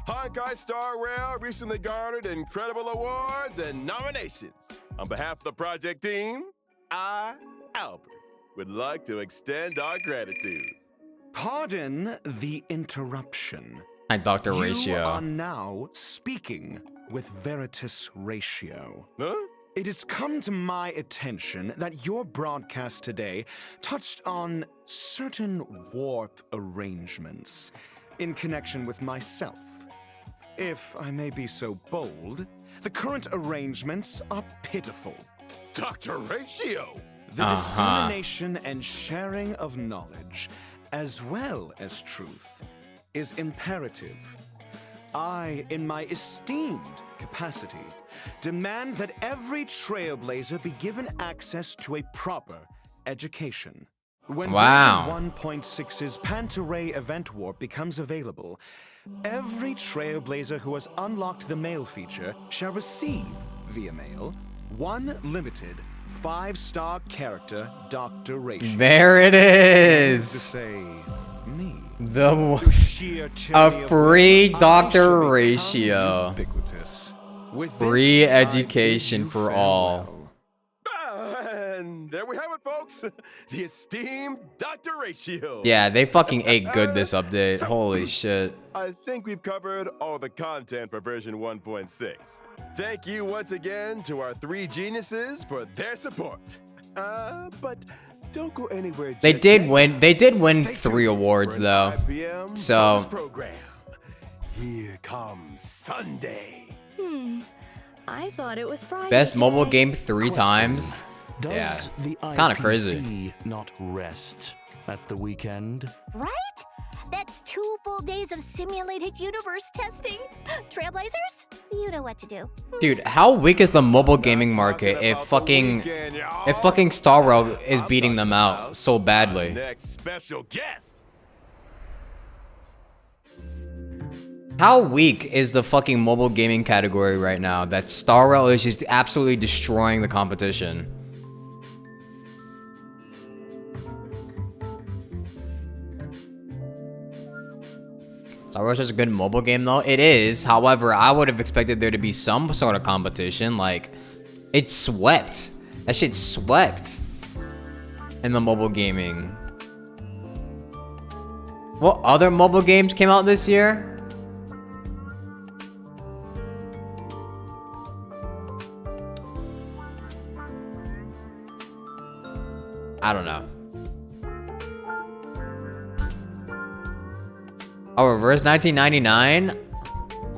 Honkai Star Rail recently garnered incredible awards and nominations. On behalf of the project team, I, Albert, would like to extend our gratitude. Pardon the interruption. Hi, Dr. You Ratio. are now speaking with Veritas Ratio. Huh? It has come to my attention that your broadcast today touched on certain warp arrangements in connection with myself. If I may be so bold, the current arrangements are pitiful. Dr. Ratio! The dissemination and sharing of knowledge, as well as truth, is imperative. I, in my esteemed capacity, demand that every Trailblazer be given access to a proper education. When Wow. version 1.6's Pantaray event warp becomes available, every Trailblazer who has unlocked the mail feature shall receive, via mail, one limited 5-star character Dr. Ratio. There it To is. say, me. The Through sheer tyranny a of free will, I Dr. shall become Ratio. Ubiquitous. With Free this, I education bid you for all. farewell. And there we have it, folks. The esteemed Dr. Ratio. Yeah, they fucking ate good this update. Holy shit. I think we've covered all the content for version 1.6. Thank you once again to our 3 geniuses for their support. But don't go anywhere. They just did yet. win. They did win Stay 3 tuned awards for an though. IBM So- bonus program. Here comes Sunday. I thought it was Friday. Best mobile today. game 3 times. Does Yeah, the kinda crazy. IPC not rest at the weekend? Right? That's 2 full days of simulated universe testing. Trailblazers, you know what to do. Dude, how weak is the mobile gaming market Talking if about the fucking weekend, y'all. if fucking Star Rail is I'm beating them talking out about so our badly? next special guest. How weak is the fucking mobile gaming category right now that Star Rail is just absolutely destroying the competition? Star Rail's just a good mobile game though. It is. However, I would have expected there to be some sort of competition. Like, it swept. That shit swept in the mobile gaming. What other mobile games came out this year? I don't know. Oh, Reverse 1999?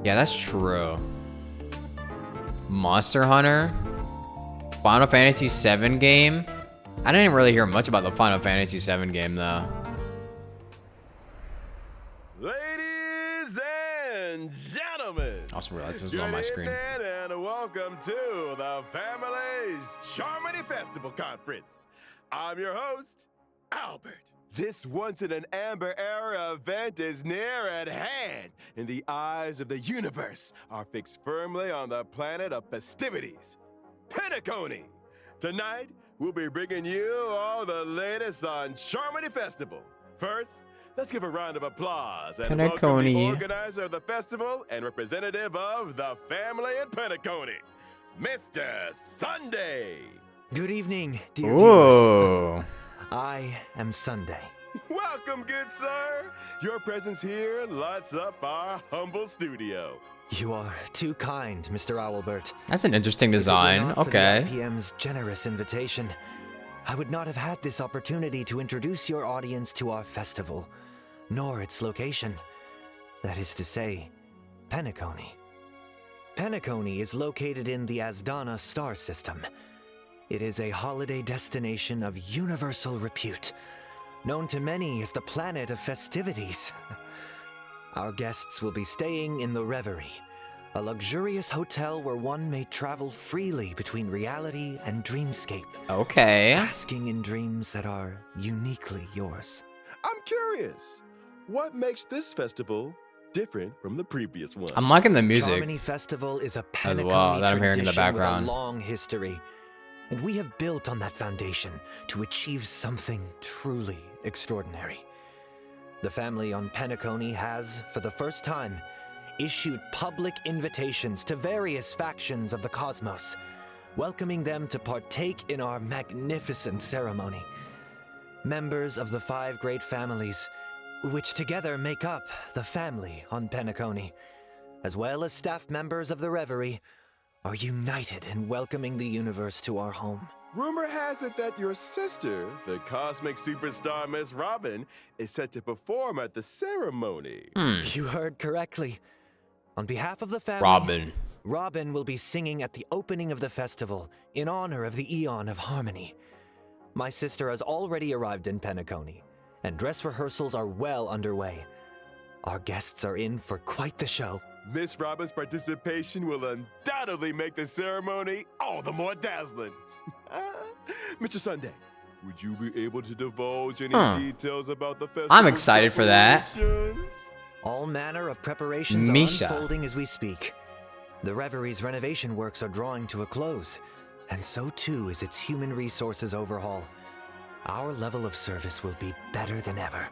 Yeah, that's true. Monster Hunter? Final Fantasy VII game? I didn't really hear much about the Final Fantasy VII game, though. Ladies and gentlemen. I also realized this was on my good screen. evening and welcome to the Family's Charmony Festival Conference. I'm your host, Albert. This once-in-an-amber era event is near at hand, and the eyes of the universe are fixed firmly on the planet of festivities, Penacony. Tonight, we'll be bringing you all the latest on Charmony Festival. First, let's give a round of applause and welcome the Penacony. organizer of the festival and representative of the family in Penacony, Mr. Sunday. Good evening, dear viewers. Ooh. I am Sunday. Welcome, good sir. Your presence here lights up our humble studio. You are too kind, Mr. Owlbert. That's an interesting If it were design. not for the Okay. IPM's generous invitation, I would not have had this opportunity to introduce your audience to our festival, nor its location. That is to say, Penacony. Penacony is located in the Asdana star system. It is a holiday destination of universal repute, known to many as the planet of festivities. Our guests will be staying in the Reverie, a luxurious hotel where one may travel freely between reality and dreamscape, Okay. basking in dreams that are uniquely yours. I'm curious, what makes this festival different from the previous one? I'm liking the music. Charmony Festival is a As Penacony well, that I'm hearing in the tradition background. with a long history, and we have built on that foundation to achieve something truly extraordinary. The family on Penacony has, for the first time, issued public invitations to various factions of the cosmos, welcoming them to partake in our magnificent ceremony. Members of the 5 great families, which together make up the family on Penacony, as well as staff members of the Reverie, are united in welcoming the universe to our home. Rumor has it that your sister, the cosmic superstar Miss Robin, is set to perform at the ceremony. You heard correctly. On behalf of the family, Robin. Robin will be singing at the opening of the festival in honor of the Eon of Harmony. My sister has already arrived in Penacony, and dress rehearsals are well underway. Our guests are in for quite the show. Miss Robin's participation will undoubtedly make the ceremony all the more dazzling. Mr. Sunday, would you be able to divulge any details about the festival? I'm excited for that. All manner of preparations Misha. are unfolding as we speak. The Reverie's renovation works are drawing to a close, and so too is its human resources overhaul. Our level of service will be better than ever.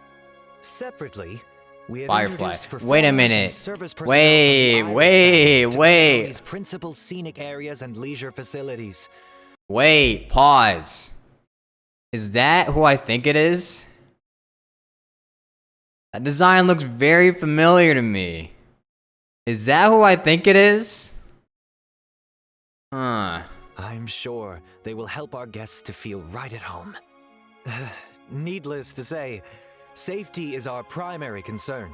Separately, we have Firefly. introduced Wait a performers and minute. service personnel Wait, from the wait, Isles to wait. Penacony's principal scenic areas and leisure facilities. Wait, pause. Is that who I think it is? That design looks very familiar to me. Is that who I think it is? Huh. I'm sure they will help our guests to feel right at home. Needless to say, safety is our primary concern.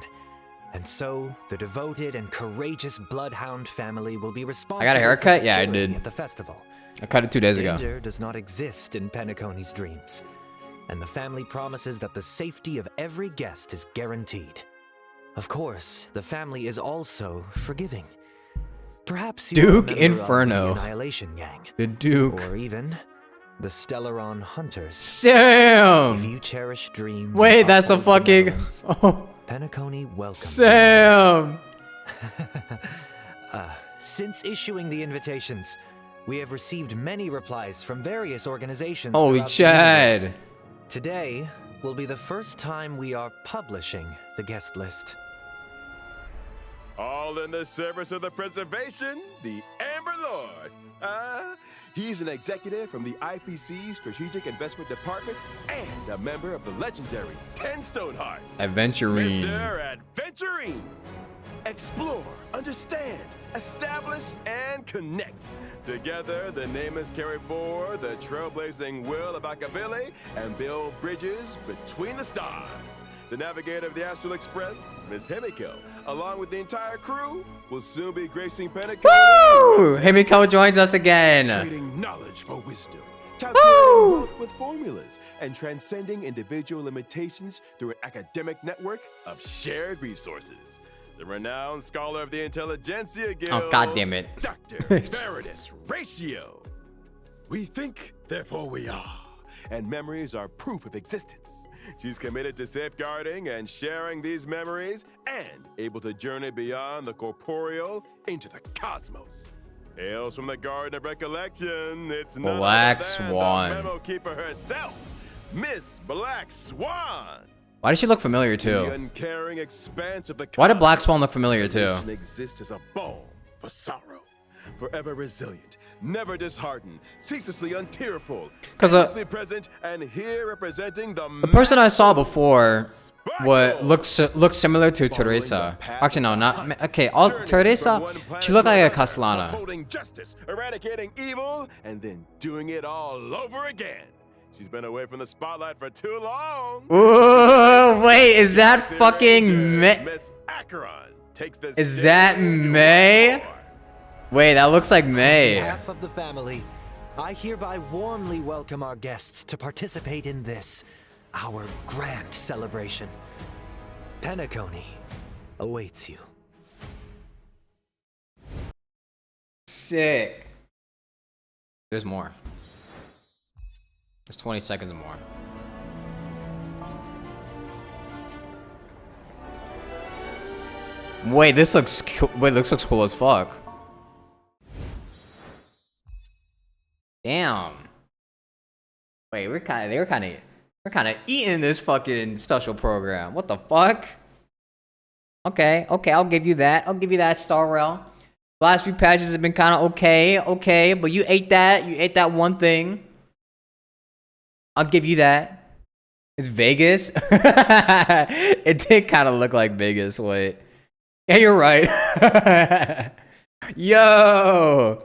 And so, the devoted and courageous Bloodhound family will be responsible I got a haircut? for Yeah, I security did. at the festival. I cut it 2 days ago. Danger does not exist in Penacony's dreams, and the family promises that the safety of every guest is guaranteed. Of course, the family is also forgiving. Perhaps you're a Duke member of Inferno. the Annihilation Gang, The Duke. or even the Stellaron Hunters. If Sam! you cherish dreams, Wait, and that's the uphold fucking... benevolence, Oh, Penacony welcomes you. Sam! Since issuing the invitations, we have received many replies from various organizations. Holy throughout the universe. Chad. Today will be the first time we are publishing the guest list. All in the service of the preservation, the Amber Lord. He's an executive from the IPC Strategic Investment Department and a member of the legendary 10 Stonehearts. Adventurine. Mr. Adventurine. Explore, understand, establish, and connect. Together, the nameless carry forward the trailblazing will of Akavili and build bridges between the stars. The navigator of the Astral Express, Miss Himiko, along with the entire crew, will soon be gracing Penacony. Woo! Himiko joins us again. Trading knowledge for wisdom, calculating wealth with formulas, and transcending individual limitations through an academic network of shared resources. The renowned scholar of the Intelligentsia Guild, Oh, God damn Dr. Veritas Ratio. We think, therefore we are. and memories are proof of existence. She's committed to safeguarding and sharing these memories, and able to journey beyond the corporeal into the cosmos. Hails from the Garden of Recollection, it's none Black other than Swan. the memo keeper herself, Miss Black Swan. Why does she look familiar The too? uncaring expanse of the Why did Black Swan cosmos, look familiar the too? nation exists as a balm for sorrow, forever resilient, never disheartened, ceaselessly untearful, 'Cause, endlessly present, and here representing the person I saw before what Sparkle. looks similar to Teresa. Actually, no, not okay. All Teresa, she looked like a Castellana. Upholding justice, eradicating evil, and then doing it all over again. She's been away from the spotlight for too long. Ooh, wait, is that fucking May? Miss Acheron takes the Is that stage May? once more. Wait, that looks like On May. behalf of the family, I hereby warmly welcome our guests to participate in this, our grand celebration. Penacony awaits you. Sick. There's more. There's 20 seconds more. Wait, this looks wait, this looks cool as fuck. Damn. Wait, we're kind of eating this fucking special program. What the fuck? Okay, I'll give you that. I'll give you that, Star Rail. Last few patches have been kind of okay, but you ate that one thing. I'll give you that. It's Vegas. It did kind of look like Vegas. Wait. Yeah, you're right. Yo.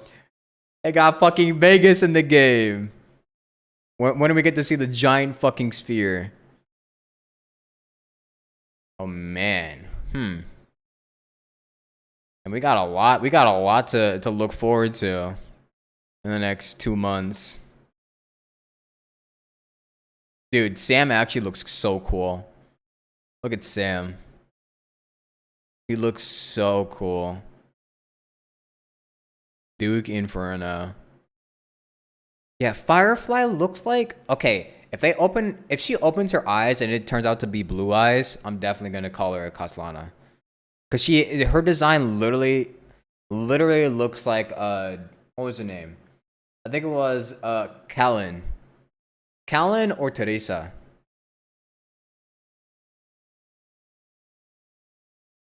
They got fucking Vegas in the game. When do we get to see the giant fucking sphere? Oh man. And we got a lot to look forward to in the next 2 months. Dude, Sam actually looks so cool. Look at Sam. He looks so cool. Duke Inferno. Yeah, Firefly looks like, okay, if she opens her eyes and it turns out to be blue eyes, I'm definitely gonna call her a Castellana. Cause her design literally looks like what was her name? I think it was Callan or Teresa.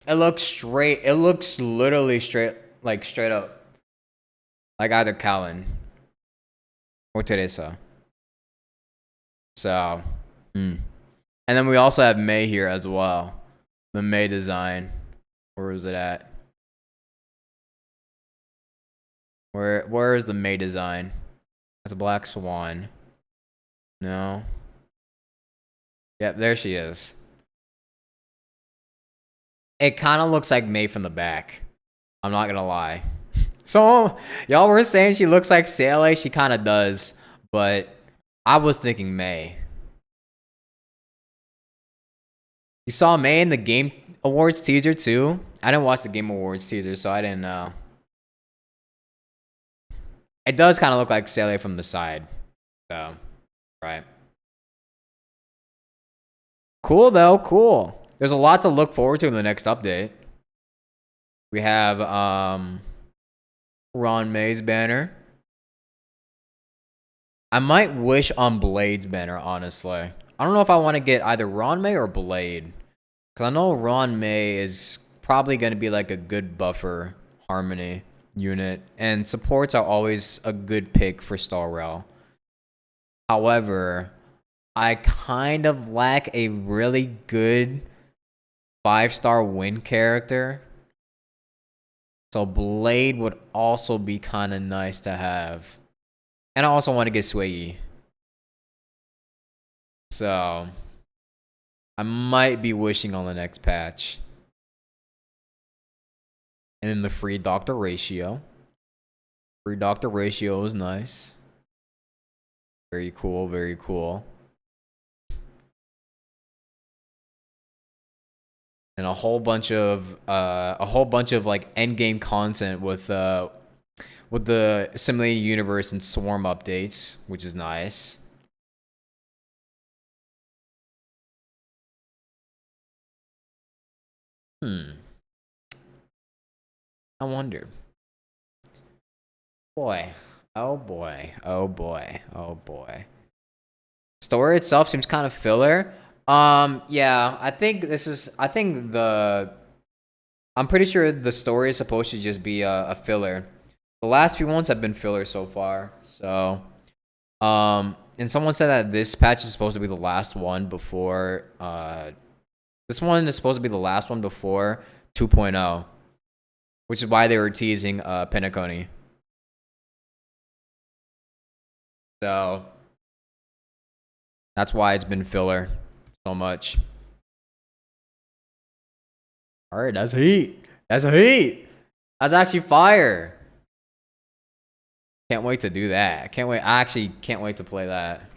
It looks literally straight up like either Callan or Teresa. So, and then we also have May here as well. The May design. Where is it at? Where is the May design? That's a Black Swan. No. Yep, there she is. It kind of looks like May from the back. I'm not gonna lie. So, y'all were saying she looks like Sale. She kind of does. But I was thinking May. You saw May in the Game Awards teaser too? I didn't watch the Game Awards teaser, so I didn't know. It does kind of look like Sale from the side. So, right. Cool though, cool. There's a lot to look forward to in the next update. We have Ron May's banner. I might wish on Blade's banner, honestly. I don't know if I want to get either Ron May or Blade. Because I know Ron May is probably going to be like a good buffer harmony unit. And supports are always a good pick for Star Rail. However, I kind of lack a really good 5-star win character. So Blade would also be kind of nice to have. And I also want to get Sway. So I might be wishing on the next patch. And then the free Doctor Ratio. Free Doctor Ratio is nice. Very cool, very cool. And a whole bunch of like end game content with the simulated universe and swarm updates, which is nice. I wonder. Boy. Oh boy. Oh boy. Oh boy. Story itself seems kind of filler. Yeah, I think I'm pretty sure the story is supposed to just be a filler. The last few ones have been filler so far. So, and someone said that this patch is supposed to be the last one before, this one is supposed to be the last one before 2.0, which is why they were teasing, Penacony. So, that's why it's been filler so much. Alright, that's heat. That's heat. That's actually fire. Can't wait to do that. Can't wait. I actually can't wait to play that.